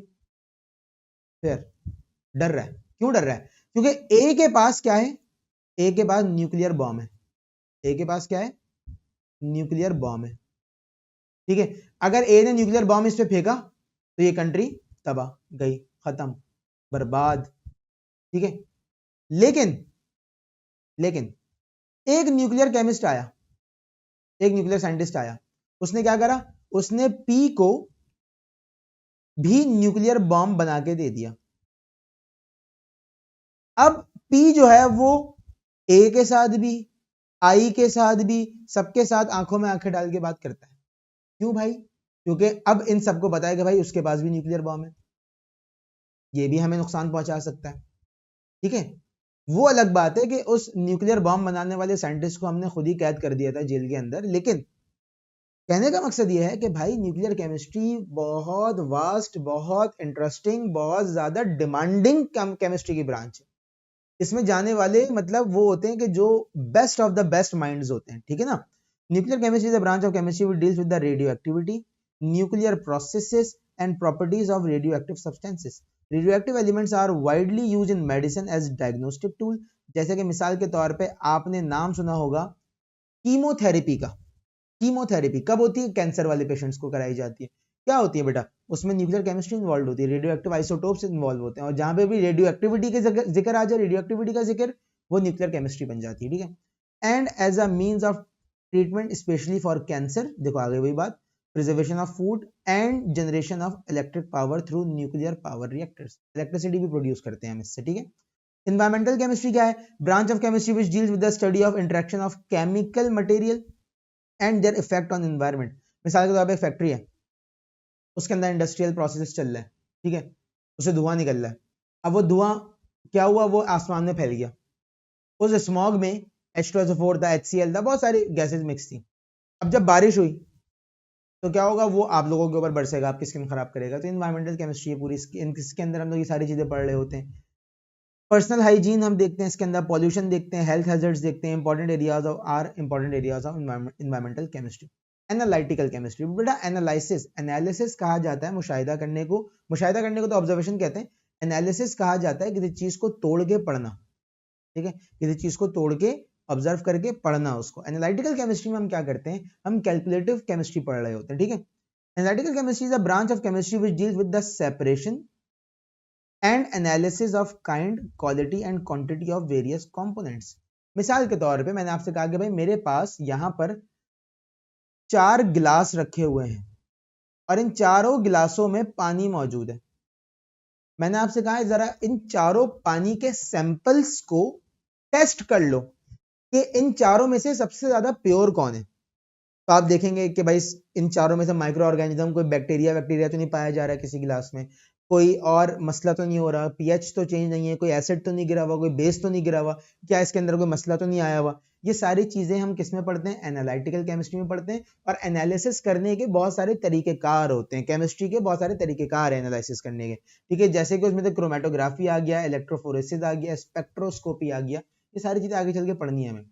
फिर डर रहा है। क्यों डर रहा है? क्योंकि ए के पास क्या है? ए के पास न्यूक्लियर बॉम्ब है। ए के पास क्या है? न्यूक्लियर बॉम्ब है, ठीक है। अगर ए ने न्यूक्लियर बॉम्ब इस पे फेंका तो ये कंट्री तबाह, गई, खत्म, बर्बाद, ठीक है। लेकिन लेकिन एक न्यूक्लियर केमिस्ट आया, एक न्यूक्लियर साइंटिस्ट आया, उसने क्या करा? उसने पी को भी न्यूक्लियर बॉम्ब बना के दे दिया। अब पी जो है वो ए के साथ भी, आई के साथ भी, सबके साथ आंखों में आंखें डाल के बात करता है। क्यों भाई? क्योंकि अब इन सबको पता है कि भाई उसके पास भी न्यूक्लियर बॉम्ब है, ये भी हमें नुकसान पहुंचा सकता है, ठीक है। वो अलग बात है कि उस न्यूक्लियर बॉम्ब बनाने वाले साइंटिस्ट को हमने खुद ही कैद कर दिया था जेल के अंदर। लेकिन कहने का मकसद ये है कि भाई न्यूक्लियर केमिस्ट्री बहुत वास्ट, बहुत इंटरेस्टिंग, बहुत ज्यादा डिमांडिंग केमिस्ट्री की ब्रांच है। इसमें जाने वाले मतलब वो होते हैं कि जो best of the best minds होते हैं, ठीक है ना। Nuclear chemistry is a branch of chemistry which deals with the radioactivity, nuclear processes and properties of radioactive substances. Radioactive elements are widely used in medicine as diagnostic tool. जैसे कि मिसाल के तौर पे आपने नाम सुना होगा कीमोथेरेपी का। कीमोथेरेपी कब होती है? कैंसर वाले पेशेंट्स को कराई जाती है। क्या होती है बेटा? उसमें न्यूक्लियर केमिस्ट्री इन्वॉल्व होती है, रेडियो एक्टिव आइसोटोप्स इन्वॉल्व होते हैं, और जहां पे भी रेडियो एक्टिविटी के जिक्र आ जाए, रेडियो एक्टिविटी का जिक्र, वो न्यूक्लियर केमिस्ट्री बन जाती है, ठीक है। And as a means of treatment specially for cancer, देखो आगे वही बात, preservation of food and generation of electric power through nuclear power reactors, electricity भी प्रोड्यूस करते हैं हम इससे, ठीक है। इन्वायरमेंटल केमिस्ट्री क्या है? Branch of chemistry which deals with the study of interaction of chemical material and their effect on environment. मिसाल के तौर पे एक फैक्ट्री है, उसके अंदर इंडस्ट्रियल प्रोसेस चल रहा है, ठीक है, उससे धुआं निकल रहा है। अब वो धुआं क्या हुआ? वो आसमान में फैल गया। उस स्मॉग में H2SO4 था, HCl था, बहुत सारी गैसेस मिक्स थी। अब जब बारिश हुई तो क्या होगा? वो आप लोगों के ऊपर बरसेगा, आपकी स्किन खराब करेगा। तो इन्वायरमेंटल केमिस्ट्री है पूरी, इसके अंदर हम लोग ये सारी चीजें पढ़ रहे होते हैं। पर्सनल हाइजीन हम देखते हैं इसके अंदर, पॉल्यूशन देखते हैं, हेल्थ हैजर्ड्स देखते हैं, important areas of environmental chemistry. Analytical chemistry बेटा, एनालिसिस कहा जाता है मुशाहिदा करने को, मुशाहिदा करने को तो ऑब्जर्वेशन कहते हैं, एनालिसिस कहा जाता है किसी चीज को तोड़ के पढ़ना, ठीक है, किसी चीज को तोड़ के ऑब्जर्व करके पढ़ना उसको। एनालिटिकल केमिस्ट्री में हम क्या करते हैं? हम कैलकुलेटिव केमिस्ट्री पढ़ रहे होते हैं, ठीक है। Analytical chemistry is a branch of chemistry which deals with the separation and analysis of kind, quality and quantity of various components. मिसाल के तौर पे मैंने आपसे कहा कि भाई मेरे पास यहां पर 4 गिलास रखे हुए हैं और इन चारों गिलासों में पानी मौजूद है। मैंने आपसे कहा है जरा इन चारों पानी के सैंपल्स को टेस्ट कर लो कि इन चारों में से सबसे ज्यादा प्योर कौन है। तो आप देखेंगे कि भाई इन चारों में से माइक्रो ऑर्गेनिज्म, कोई बैक्टीरिया तो नहीं पाया जा रहा है किसी गिलास में, कोई और मसला तो नहीं हो रहा, पीएच तो चेंज नहीं है, कोई एसिड तो नहीं गिरा हुआ, कोई बेस तो नहीं गिरा हुआ, क्या इसके अंदर कोई मसला तो नहीं आया हुआ। ये सारी चीजें हम किस में पढ़ते हैं? एनालिटिकल केमिस्ट्री में पढ़ते हैं। और एनालिसिस करने के बहुत सारे तरीकेकार होते हैं, केमिस्ट्री के बहुत सारे तरीकेकार है एनालिसिस करने के, ठीक है। जैसे कि उसमें तो क्रोमेटोग्राफी आ गया, इलेक्ट्रोफोरेसिस आ गया, स्पेक्ट्रोस्कोपी आ गया, ये सारी चीजें आगे चल के पढ़नी है हमें।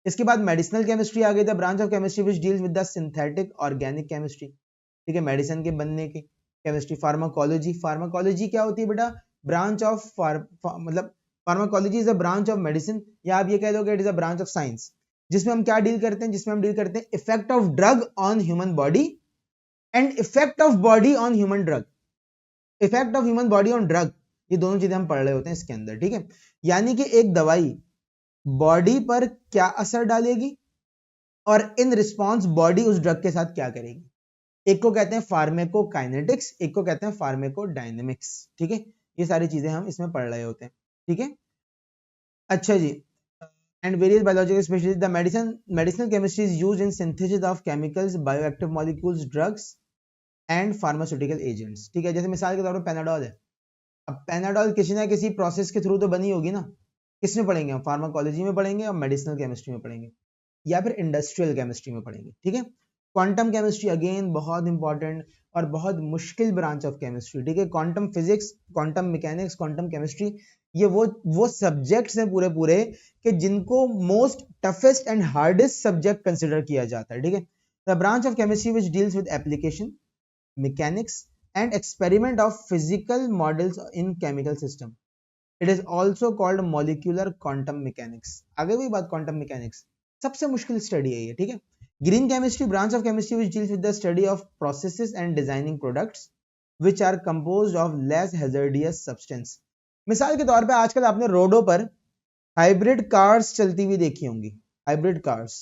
इसके बाद मेडिसिनल केमिस्ट्री आ गई, the branch of chemistry which deals with the synthetic organic chemistry, ठीक है, मेडिसिन के बनने की केमिस्ट्री। फार्माकोलॉजी, फार्माकोलॉजी क्या होती है बेटा? ब्रांच ऑफ मतलब pharmacology is a branch of medicine, या आप ये कह लो कि it is a branch of science, जिसमें हम क्या डील करते हैं? जिसमें हम डील करते हैं effect of drug on human body and effect of body on human drug, effect of human body on drug, ये दोनों चीजें हम पढ़ रहे होते हैं इसके अंदर, ठीक है। यानी कि एक दवाई बॉडी पर क्या असर डालेगी और इन रिस्पॉन्स बॉडी उस ड्रग के साथ क्या करेगी। एक को कहते हैं फार्मेकोकाइनेटिक्स, एक को कहते हैं फार्मेकोडायनेमिक्स, ठीक है। ये सारी चीजें हम इसमें पढ़ रहे होते हैं, ठीक है। अच्छा जी, and various biological species, the medicinal chemistry is used in synthesis of chemicals, bioactive molecules, drugs and pharmaceutical agents, ठीक है। जैसे मिसाल के तौर पर पेनाडोल है, अब पेनाडोल किसी ना किसी प्रोसेस के थ्रू तो बनी होगी ना, किसमें पढ़ेंगे हम, फार्माकोलॉजी में पढ़ेंगे और मेडिसिनल केमिस्ट्री में पढ़ेंगे या फिर इंडस्ट्रियल केमिस्ट्री में पढ़ेंगे, ठीक है। क्वांटम केमिस्ट्री अगेन बहुत इंपॉर्टेंट और बहुत मुश्किल ब्रांच ऑफ केमिस्ट्री, ठीक है। Quantum physics, quantum mechanics, quantum chemistry, ये वो सब्जेक्ट्स हैं पूरे पूरे कि जिनको most toughest and hardest subject consider किया जाता है, ठीक है। The branch of chemistry which deals with application, mechanics and experiment of physical models in chemical system. It is also called molecular quantum mechanics. आगे वही बात, quantum mechanics सबसे मुश्किल स्टडी है ये, ठीक है। Green chemistry, branch of chemistry which deals with the study of processes and designing products which are composed of less hazardous substance. मिसाल के तौर पे आजकल आपने रोडों पर हाइब्रिड कार्स चलती हुई देखी होंगी, हाइब्रिड कार्स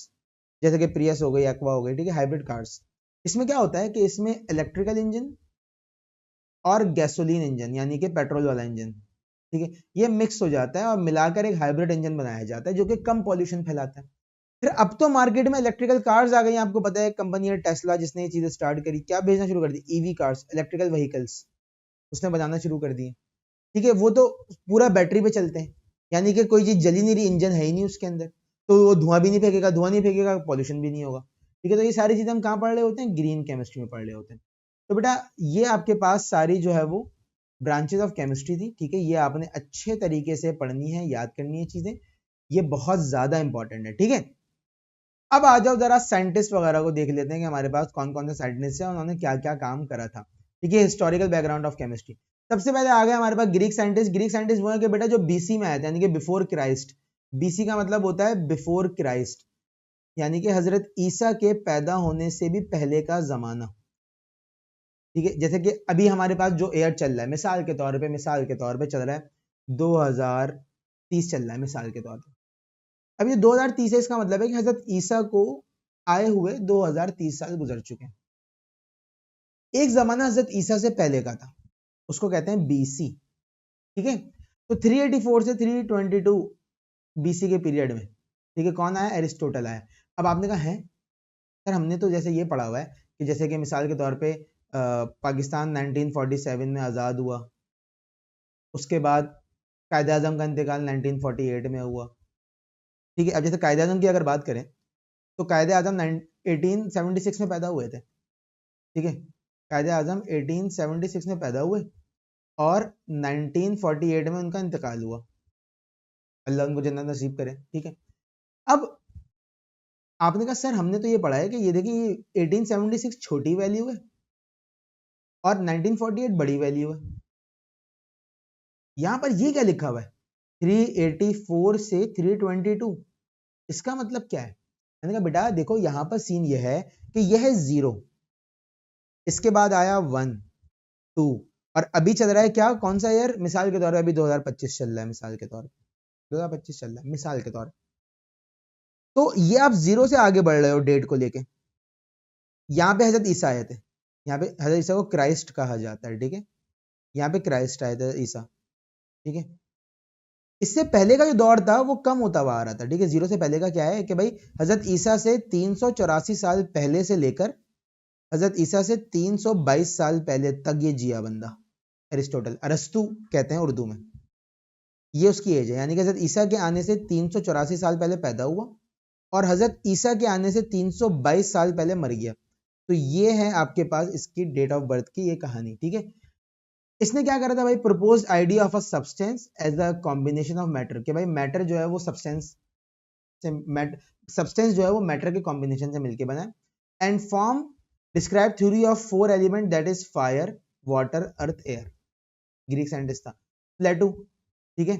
जैसे कि प्रियस हो गई, एक्वा हो गई, ठीक है। हाइब्रिड कार्स, इसमें क्या होता है कि इसमें इलेक्ट्रिकल इंजन और गैसोलीन इंजन यानी कि पेट्रोल वाला इंजन, ठीक है, ये मिक्स हो जाता है और मिलाकर एक हाइब्रिड इंजन बनाया जाता है जो कि कम पॉल्यूशन फैलाता है। फिर अब तो मार्केट में इलेक्ट्रिकल कार्स आ गई हैं, आपको पता है कंपनी है टेस्ला जिसने ये चीजें स्टार्ट करी, क्या भेजना शुरू कर दी, ईवी कार्स, इलेक्ट्रिकल व्हीकल्स उसने बनाना शुरू कर दिए, ठीक है। वो तो पूरा बैटरी पे चलते हैं, यानी कि कोई चीज जली नहीं रही, इंजन है ही नहीं उसके अंदर, तो वो धुआं भी नहीं फेंकेगा, धुआं नहीं फेंकेगा पॉल्यूशन भी नहीं होगा, ठीक है। तो ये सारी चीजें हम कहाँ पढ़ रहे होते हैं, ग्रीन केमिस्ट्री में पढ़ रहे होते हैं। तो बेटा ये आपके पास सारी जो है वो ब्रांचेस ऑफ केमिस्ट्री थी, ठीक है। ये आपने अच्छे तरीके से पढ़नी है, याद करनी है चीजें, ये बहुत ज्यादा इंपॉर्टेंट है, ठीक है। अब आ जाओ जरा साइंटिस्ट वगैरह को देख लेते हैं कि हमारे पास कौन कौन से साइंटिस्ट हैं, उन्होंने क्या क्या काम करा था, ठीक है। हिस्टोरिकल बैकग्राउंड ऑफ केमिस्ट्री, सबसे पहले आ गया हमारे पास ग्रीक साइंटिस्ट। ग्रीक साइंटिस्ट वो है कि बेटा जो बीसी में आया था, यानी कि बिफोर क्राइस्ट। बीसी का मतलब होता है बिफोर क्राइस्ट, यानी कि हजरत ईसा के पैदा होने से भी पहले का जमाना, ठीक है। जैसे कि अभी हमारे पास जो एयर चल रहा है, मिसाल के तौर पे चल रहा है 2030 चल रहा है मिसाल के तौर पे। अब ये 2030 है, इसका मतलब है कि हजरत ईसा को आए हुए 2030 साल गुजर चुके हैं। एक जमाना हजरत ईसा से पहले का था, उसको कहते हैं बीसी, ठीक है। तो 384 से 322 बीसी के पीरियड में, ठीक है, कौन आया, एरिस्टोटल आया। अब आपने कहा है सर हमने तो जैसे ये पढ़ा हुआ है कि जैसे कि मिसाल के तौर पे पाकिस्तान 1947 में आज़ाद हुआ, उसके बाद कायदे आज़म का इंतकाल 1948 में हुआ, ठीक है। अब जैसे कायदे आज़म की अगर बात करें तो कायदे आज़म 1876 में पैदा हुए थे, ठीक है। कायदे आज़म 1876 में पैदा हुए और 1948 में उनका इंतकाल हुआ, अल्लाह उनको जन्नत नसीब करे, ठीक है। अब आपने कहा सर हमने तो ये पढ़ा है कि ये देखिए 1876 छोटी वैल्यू है और 1948 बड़ी वैल्यू है, यहां पर ये क्या लिखा हुआ है 384 से 322, इसका मतलब क्या है। मैंने कहा बेटा देखो यहां पर सीन ये है कि यह है 0, इसके बाद आया 1 2 और अभी चल रहा है क्या, कौन सा ईयर, मिसाल के तौर पर अभी 2025 चल रहा है, मिसाल के तौर पर 2025 चल रहा है मिसाल के तौर पर। तो ये आप 0 से आगे बढ़ रहे हो डेट को लेके। यहाँ पे हजरत ईसा आए थे, यहाँ पे हजरत ईसा को क्राइस्ट कहा जाता है, ठीक है। यहाँ पे क्राइस्ट आए थे ईसा, ठीक है। इससे पहले का जो दौर था वो कम होता हुआ आ रहा था, ठीक है। 0 से पहले का क्या है कि भाई हजरत ईसा से 384 साल पहले से लेकर हजरत ईसा से 322 साल पहले तक ये जिया बंदा, एरिस्टोटल, अरस्तु कहते हैं उर्दू में, ये उसकी एज है। यानी कि हजरत ईसा के आने से 384 साल पहले पैदा हुआ और हजरत ईसा के आने से 322 साल पहले मर गया। तो ये है आपके पास इसकी डेट ऑफ बर्थ की ये कहानी, ठीक है। इसने क्या करा था भाई, proposed idea of a substance as a combination of matter, कि भाई मैटर जो है वो सब्सटेंस जो है वो मैटर के कॉम्बिनेशन से मिलके बना है। And form describe theory of 4 element that is fire, water, earth, air. Greek scientist था प्लेटो, ठीक है।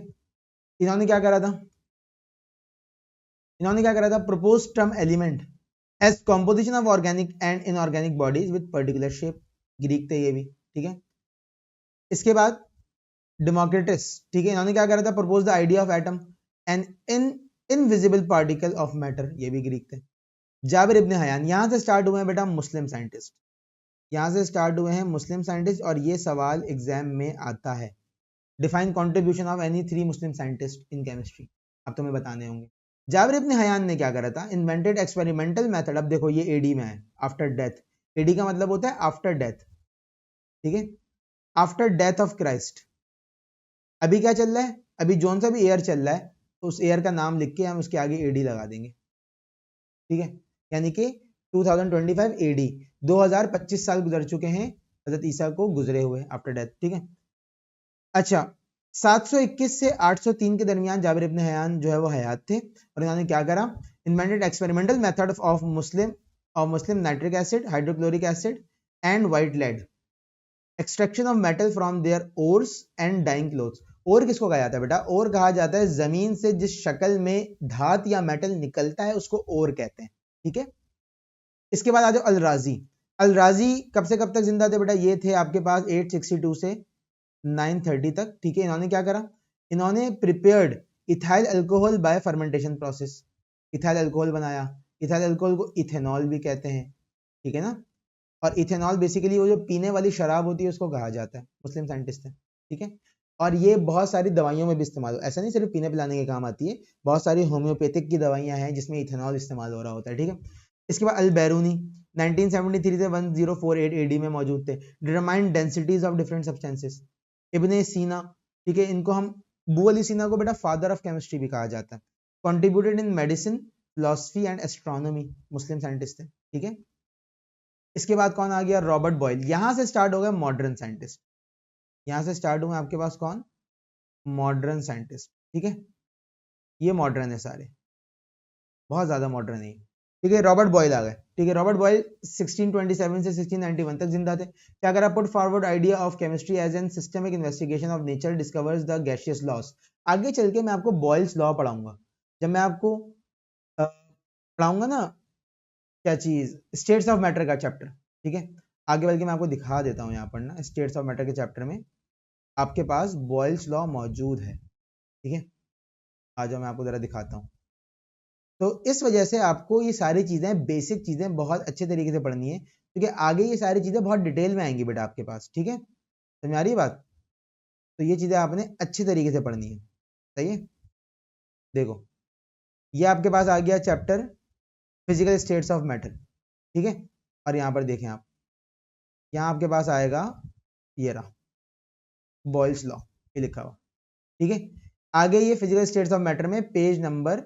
इन्होंने क्या करा था, propose term element as composition of organic and inorganic bodies with particular shape. Greek थे ये भी, ठीक है। इसके बाद डेमोक्रिटस, ठीक है, इन्होंने क्या करा था, propose the idea of atom an invisible particle of matter, ये भी ग्रीक थे। जाबिर इब्न हयान, यहाँ से स्टार्ट हुए हैं बेटा मुस्लिम साइंटिस्ट, यहाँ से स्टार्ट हुए हैं मुस्लिम साइंटिस्ट, और ये सवाल एग्जाम में आता है। Define contribution of any 3 Muslim scientist in chemistry, अब तुम्हें बताने होंगे। जाबिर इब्न हयान ने क्या करा था, इन्वेंटेड एक्सपेरिमेंटल मेथड, अब देखो ये एडी में है, आफ्टर डेथ, एडी का मतलब होता है आफ्टर डेथ, ठीक है, आफ्टर डेथ ऑफ क्राइस्ट। अभी क्या चल रहा है, अभी जोन सा भी एयर चल रहा है, तो उस एयर का नाम लिख के हम उसके आगे एडी लगा देंगे, ठीक है, यानी कि 2025 एडी, 2025 साल गुजर चुके हैं हजरत ईसा को गुजरे हुए आफ्टर डेथ, ठीक है। अच्छा, 721 से 803 के दरमियान जाबिर इब्न हयान जो है वो हयात थे, और इन्होंने क्या करा, invented experimental method of Muslim nitric acid, hydrochloric acid and white lead, extraction of metal from their ores and dyeing clothes. ओर किसको कहा जाता है बेटा, ओर कहा जाता है जमीन से जिस शक्ल में धात या मेटल निकलता है उसको ओर कहते हैं, ठीक है। इसके बाद आ जाओ अल-राजी। अल-राजी कब से कब तक जिंदा थे बेटा, ये थे आपके पास 862 से 930 तक, ठीक है। इन्होंने क्या करा, इन्होंने prepared ethyl alcohol bye fermentation process, ethyl alcohol बनाया, इथाइल अल्कोहल को इथेनॉल भी कहते हैं, ठीक है ना। और इथेनॉल बेसिकली वो जो पीने वाली शराब होती है उसको कहा जाता है, मुस्लिम साइंटिस्ट है, ठीक है। और ये बहुत सारी दवाइयों में भी इस्तेमाल हो, ऐसा नहीं सिर्फ पीने पिलाने के काम आती है, बहुत सारी होम्योपैथिक की दवाइयां हैं जिसमें इथेनॉल इस्तेमाल हो रहा होता है, ठीक है। इसके बाद अल बैरूनी 1973 से 1048 एडी में मौजूद थे, determine densities of different substances. Ibn Sina, ठीक है, इनको हम अबू अली सीना को बेटा फादर ऑफ केमिस्ट्री भी कहा जाता है। Contributed in medicine, philosophy and astronomy, Muslim scientist है, ठीक है। इसके बाद कौन आ गया, रॉबर्ट बॉयल। यहां से स्टार्ट हो गया मॉडर्न साइंटिस्ट, यहां से स्टार्ट हुए आपके पास कौन, मॉडर्न साइंटिस्ट, ठीक है। ये मॉडर्न है सारे, बहुत ज्यादा मॉडर्न है, ठीक है। रॉबर्ट बॉयल आ गए, ठीक है। रॉबर्ट बॉयल 1627 से 1691 तक जिंदा थे। क्या करा, put forward idea of chemistry as an systemic investigation of nature discovers the gaseous laws. आगे चल के मैं आपको बॉयल्स लॉ पढ़ाऊंगा, जब मैं आपको पढ़ाऊंगा ना क्या चीज, स्टेट्स ऑफ मैटर का चैप्टर, ठीक है। आगे बढ़ के मैं आपको दिखा देता हूँ यहाँ पर ना, स्टेट्स ऑफ मैटर के चैप्टर में आपके पास बॉयल्स लॉ मौजूद है, ठीक है। आ जाओ मैं आपको जरा दिखाता हूँ। तो इस वजह से आपको ये सारी चीजें, बेसिक चीजें बहुत अच्छे तरीके से पढ़नी है, क्योंकि आगे ये सारी चीजें बहुत डिटेल में आएंगी बेटा आपके पास, ठीक है, समझ आ रही है बात। तो ये चीजें आपने अच्छे तरीके से पढ़नी है, सही है। देखो ये आपके पास आ गया chapter physical states of matter, ठीक है। और यहाँ पर देखें आप, यहाँ आपके पास आएगा ये रहा बॉयल्स लॉ, ये लिखा हुआ, ठीक है। आगे ये फिजिकल स्टेट्स ऑफ मैटर में पेज नंबर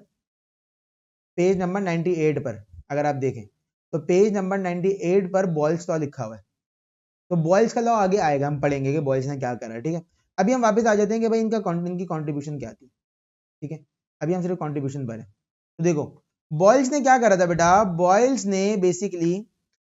98 पर अगर आप देखें तो पेज नंबर 98 पर बॉयल्स लॉ लिखा हुआ है। तो बॉयल्स का लॉ आगे आएगा, हम पढ़ेंगे कि बॉयल्स ने क्या करा, ठीक है। अभी हम वापस आ जाते हैं कि भाई इनकी कॉन्ट्रीब्यूशन क्या थी, ठीक है। अभी हम सिर्फ कॉन्ट्रीब्यूशन पर है। तो देखो बॉयल्स ने क्या करा था बेटा, बॉयल्स ने बेसिकली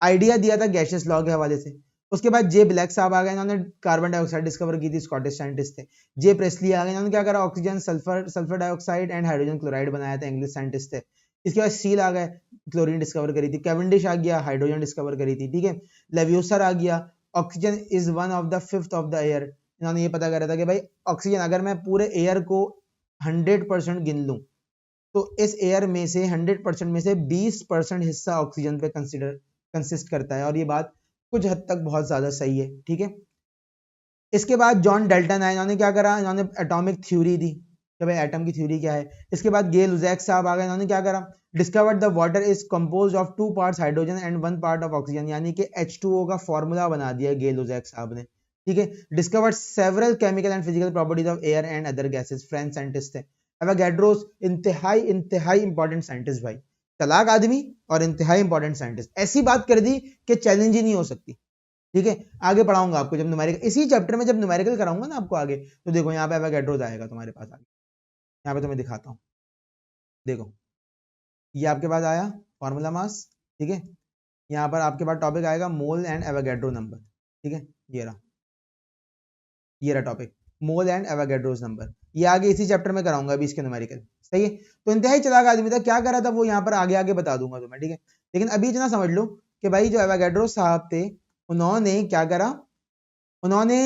आइडिया दिया था गैसियस लॉ के हवाले से। उसके बाद जे ब्लैक साहब आ गए, इन्होंने कार्बन डाइऑक्साइड डिस्कवर की थी, स्कॉटिश साइंटिस्ट थे। जे प्रेस्ली आ गए, इन्होंने क्या करा, oxygen, sulphur dioxide and hydrogen chloride बनाया था, इंग्लिश साइंटिस्ट थे। इसके बाद सील आ गए, क्लोरीन डिस्कवर करी थी। कैवेंडिश आ गया, हाइड्रोजन डिस्कवर करी थी, ठीक है। लेव्यूसर आ गया, oxygen is one of the fifth of the air. इन्होंने ये पता करा था कि भाई ऑक्सीजन, अगर मैं पूरे एयर को 100% गिन लूं तो इस एयर में से 100% में से 20% हिस्सा ऑक्सीजन पे कंसिस्ट करता है, और ये बात कुछ हद तक बहुत ज्यादा सही है, ठीक है। इसके बाद जॉन डेल्टन आए, इन्होंने क्या करा, इन्होंने एटॉमिक थ्योरी दी कि भाई एटम की थ्योरी क्या है। इसके बाद गे लुजैक साहब आ गए, इन्होंने क्या करा, discovered the water is composed of 2 parts hydrogen and 1 part of oxygen, यानी कि H2O का फॉर्मूला बना दिया गे लुजैक साहब ने, ठीक है। Discovered several chemical and physical properties of air and other gases, French scientist थे। एवोगैड्रोस इंतहाई इंपॉर्टेंट साइंटिस्ट भाई, चालाक आदमी और इंतहाई इंपॉर्टेंट साइंटिस्ट, ऐसी बात कर दी कि चैलेंज ही नहीं हो सकती, ठीक है। आगे पढ़ाऊंगा आपको जब न्यूमेरिकल, इसी चैप्टर में जब न्यूमेरिकल कराऊंगा ना आपको आगे, तो देखो यहाँ पे एवोगैड्रोस आएगा तुम्हारे पास आगे, यहाँ पे तुम्हें दिखाता हूँ। देखो ये आपके पास आया फॉर्मूला मास, ठीक है। यहाँ पर आपके पास टॉपिक आएगा मोल एंड एवोगैड्रो नंबर, ठीक है। ये रहा topic, mole and Avogadro's number. ये आगे इसी चैप्टर में कराऊंगा अभी इसके न्यूमेरिकल, सही है। तो इंतहाई चालाक आदमी था, क्या करा था वो यहाँ पर आगे आगे बता दूंगा तुम्हें, ठीक है। लेकिन अभी इतना समझ लो कि भाई जो एवोगैड्रो साहब थे, उन्होंने क्या करा, उन्होंने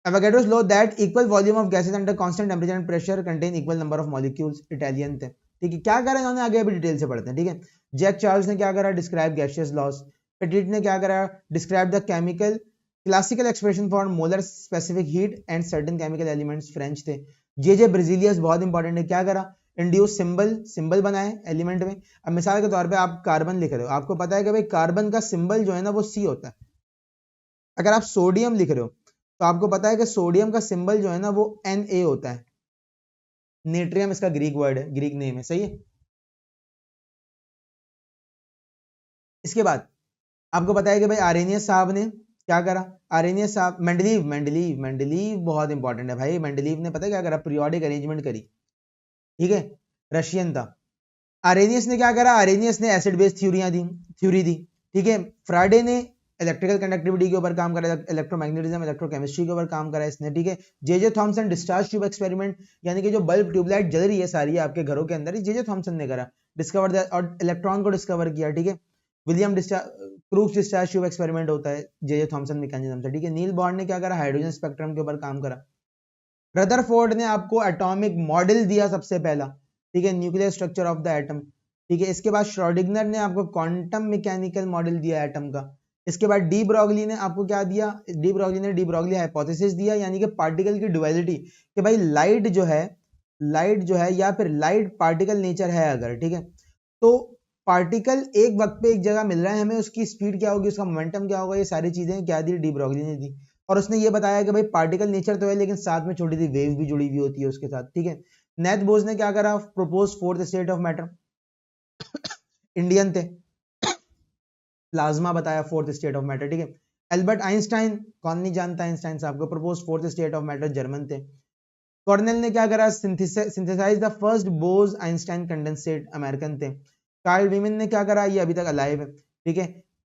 Avogadro's law that equal volume of gases under constant temperature and pressure contain equal number of molecules, Italian थे, ठीक है। क्या करा इन्होंने, आगे अभी डिटेल से पढ़ते हैं, ठीक है। जैक चार्ल्स ने क्या करा, डिस्क्राइब गैसियस लॉस। पेटिट ने क्या करा, describe the chemical classical expression for molar specific heat and certain chemical elements, French थे। जे ब्रिजिलियस बहुत इंपॉर्टेंट है, क्या करा, इंड्यूस सिंबल बनाए एलिमेंट में। अब मिसाल के तौर पे आप कार्बन लिख रहे हो, आपको पता है कि भाई कार्बन का सिंबल जो है ना वो सी होता है। अगर आप सोडियम लिख रहे हो तो आपको पता है कि सोडियम का सिंबल जो है ना वो Na होता है। नेट्रियम इसका ग्रीक वर्ड है, ग्रीक नेम है, सही है। इसके बाद आपको पता है कि भाई आरेनियस साहब ने क्या करा, आरेनियस साहब, मेंडलीव बहुत इंपॉर्टेंट है भाई। मेंडलीव ने पता है क्या करा, पीरियोडिक अरेंजमेंट करी, ठीक है, रशियन था। आरेनियस ने क्या करा, आरेनियस ने एसिड बेस थ्योरी दी, ठीक है। फ्राइडे ने इलेक्ट्रिकल कंडक्टिविटी के ऊपर काम करा, इलेक्ट्रोमैग्नेटिज्म, इलेक्ट्रोकेमिस्ट्री के ऊपर काम करा इसने, ठीक है। J Thomson discharge tube experiment, यानी कि जो बल्ब ट्यूबलाइट जल रही है सारी आपके घरों के अंदर, जे थॉमसन ने करा, डिस्कवर और इलेक्ट्रॉन को डिस्कवर किया, ठीक है। William crooks discharge tube experiment होता है जे थॉमसन मैकेनिज्म से, ठीक है। नील बॉर्ड ने क्या करा, हाइड्रोजन स्पेक्ट्रम के ऊपर काम करा। रदरफोर्ड ने आपको एटॉमिक मॉडल दिया सबसे पहला, ठीक है, nuclear structure of the atom, ठीक है। इसके बाद श्रोडिंगर ने आपको क्वांटम मैकेनिकल मॉडल दिया एटम का। इसके बाद डी ब्रॉगली ने आपको क्या दिया, डी ब्रॉगली हाइपोथेसिस दिया, यानी कि पार्टिकल की ड्युअलिटी, कि भाई लाइट जो है या फिर लाइट पार्टिकल नेचर है अगर, ठीक है, तो पार्टिकल एक वक्त पे एक जगह मिल रहा है हमें, उसकी स्पीड क्या होगी, उसका मोमेंटम क्या होगा, ये सारी चीजें क्या दी, डी ब्रॉगली ने दी। और उसने ये बताया कि भाई पार्टिकल नेचर तो है लेकिन साथ में छोटी सी वेव भी जुड़ी हुई होती है उसके साथ, ठीक है। नेथ बोस ने क्या करा, propose fourth state of matter, Indian थे, प्लाज्मा बताया फोर्थ स्टेट ऑफ मैटर, ठीक है। एल्बर्ट आइंस्टाइन, कौन नहीं जानता आइंस्टाइन साहब को, propose fourth state of matter, German थे। कॉर्नेल ने क्या करा, synthesise the first Bhoj Einstein condensate, American थे। कार्ल वीमन ने क्या करा, ये अभी तक अलाइव है, ठीक है,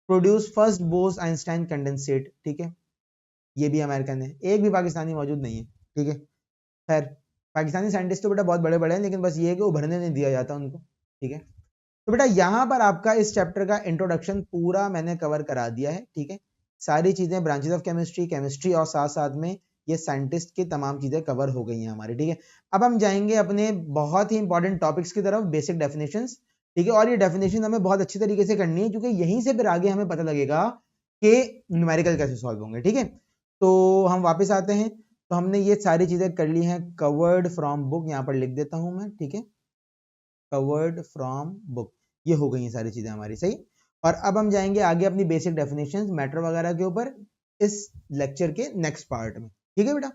प्रोड्यूस फर्स्ट बोज आइंस्टाइन कंडेंसेट, ठीक है, ये भी अमेरिकन है। एक भी पाकिस्तानी मौजूद नहीं है, ठीक है। खैर पाकिस्तानी साइंटिस्ट तो बेटा बहुत बड़े बड़े हैं, लेकिन बस ये है कि उभरने नहीं दिया जाता उनको, ठीक है। तो बेटा यहाँ पर आपका इस चैप्टर का इंट्रोडक्शन पूरा मैंने कवर करा दिया है, ठीक है। सारी चीजें ब्रांचेस ऑफ केमिस्ट्री और साथ साथ में ये साइंटिस्ट की तमाम चीजें कवर हो गई हैं हमारी, ठीक है। अब हम जाएंगे अपने बहुत ही इंपॉर्टेंट टॉपिक्स की तरफ, बेसिक डेफिनेशंस, ठीक है। और ये डेफिनेशन हमें बहुत अच्छी तरीके से करनी है, क्योंकि यहीं से फिर आगे हमें पता लगेगा कि न्यूमेरिकल कैसे सॉल्व होंगे, ठीक है। तो हम वापस आते हैं, तो हमने ये सारी चीजें कर ली हैं, कवर्ड फ्रॉम बुक, यहाँ पर लिख देता हूं मैं, ठीक है, कवर्ड फ्रॉम बुक, ये हो गई हैं सारी चीजें हमारी, सही। और अब हम जाएंगे आगे अपनी बेसिक डेफिनेशंस मैटर वगैरह के ऊपर इस लेक्चर के नेक्स्ट पार्ट में, ठीक है बेटा।